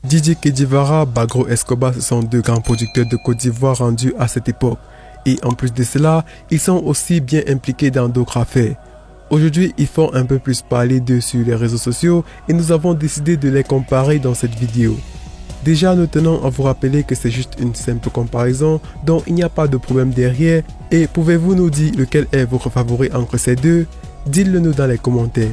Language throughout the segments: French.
DJ Kedivara, Bagro Escobar sont deux grands producteurs de Côte d'Ivoire rendus à cette époque. Et en plus de cela, ils sont aussi bien impliqués dans d'autres affaires. Aujourd'hui, ils font un peu plus parler d'eux sur les réseaux sociaux et nous avons décidé de les comparer dans cette vidéo. Déjà, nous tenons à vous rappeler que c'est juste une simple comparaison, donc il n'y a pas de problème derrière. Et pouvez-vous nous dire lequel est votre favori entre ces deux? Dites-le nous dans les commentaires.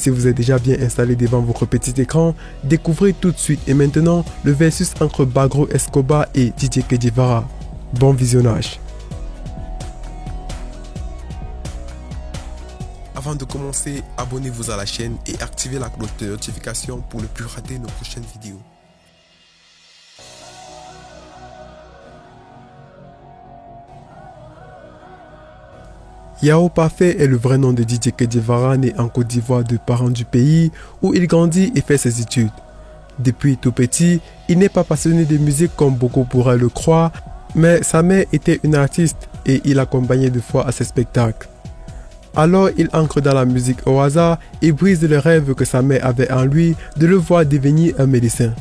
Si vous êtes déjà bien installé devant votre petit écran, découvrez tout de suite et maintenant le versus entre Bagro Escobar et DJ Kedivara. Bon visionnage. Avant de commencer, abonnez-vous à la chaîne et activez la cloche de notification pour ne plus rater nos prochaines vidéos. Yao Parfait est le vrai nom de DJ Kedivara, né en Côte d'Ivoire de parents du pays où il grandit et fait ses études. Depuis tout petit, il n'est pas passionné de musique comme beaucoup pourraient le croire, mais sa mère était une artiste et il accompagnait de fois à ses spectacles. Alors il entre dans la musique au hasard et brise le rêve que sa mère avait en lui de le voir devenir un médecin.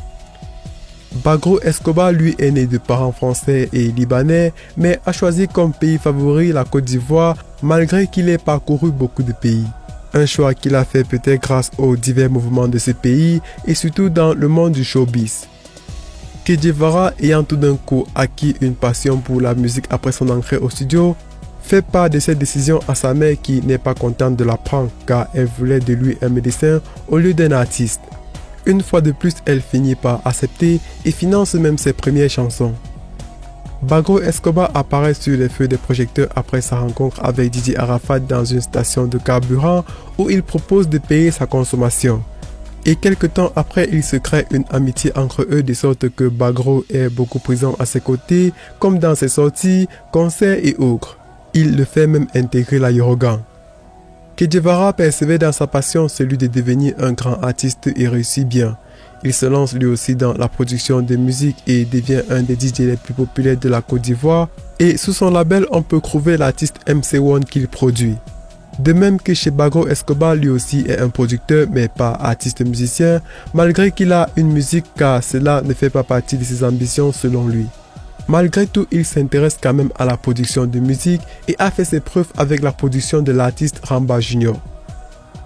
Bagro Escobar lui est né de parents français et libanais, mais a choisi comme pays favori la Côte d'Ivoire malgré qu'il ait parcouru beaucoup de pays. Un choix qu'il a fait peut-être grâce aux divers mouvements de ce pays et surtout dans le monde du showbiz. Kedivara, ayant tout d'un coup acquis une passion pour la musique après son entrée au studio, fait part de cette décision à sa mère qui n'est pas contente de la prendre car elle voulait de lui un médecin au lieu d'un artiste. Une fois de plus, elle finit par accepter et finance même ses premières chansons. Bagro Escobar apparaît sur les feux des projecteurs après sa rencontre avec DJ Arafat dans une station de carburant où il propose de payer sa consommation. Et quelque temps après, il se crée une amitié entre eux de sorte que Bagro est beaucoup présent à ses côtés, comme dans ses sorties, concerts et autres. Il le fait même intégrer la Yorogan. Kedivara persévère dans sa passion, celui de devenir un grand artiste et réussit bien. Il se lance lui aussi dans la production de musique et devient un des DJ les plus populaires de la Côte d'Ivoire. Et sous son label, on peut trouver l'artiste MC1 qu'il produit. De même que chez Bagro Escobar, lui aussi est un producteur mais pas artiste musicien, malgré qu'il a une musique car cela ne fait pas partie de ses ambitions selon lui. Malgré tout, il s'intéresse quand même à la production de musique et a fait ses preuves avec la production de l'artiste Ramba Junior.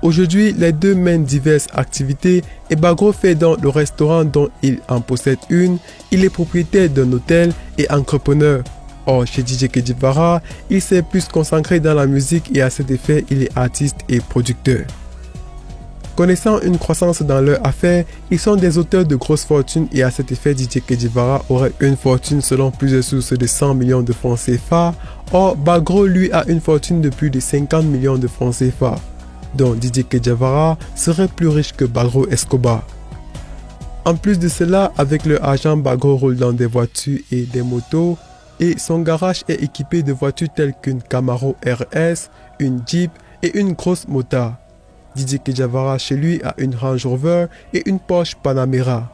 Aujourd'hui, les deux mènent diverses activités et Bagro fait dans le restaurant dont il en possède une, il est propriétaire d'un hôtel et entrepreneur. Or, chez DJ Kedivara, il s'est plus concentré dans la musique et à cet effet, il est artiste et producteur. Connaissant une croissance dans leur affaire, ils sont des auteurs de grosses fortunes et à cet effet, DJ Kedivara aurait une fortune selon plusieurs sources de 100 millions de francs CFA. Or, Bagro lui a une fortune de plus de 50 millions de francs CFA. Donc DJ Kedivara serait plus riche que Bagro Escobar. En plus de cela, avec leur argent, Bagro roule dans des voitures et des motos et son garage est équipé de voitures telles qu'une Camaro RS, une Jeep et une grosse motard. DJ Kedivara chez lui a une Range Rover et une Porsche Panamera.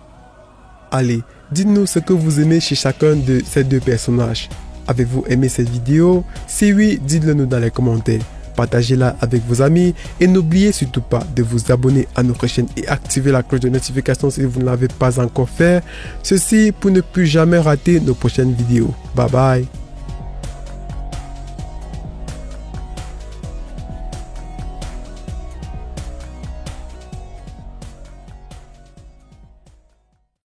Allez, dites-nous ce que vous aimez chez chacun de ces deux personnages. Avez-vous aimé cette vidéo? Si oui, dites-le nous dans les commentaires. Partagez-la avec vos amis et n'oubliez surtout pas de vous abonner à notre chaîne et activer la cloche de notification si vous ne l'avez pas encore fait. Ceci pour ne plus jamais rater nos prochaines vidéos. Bye bye.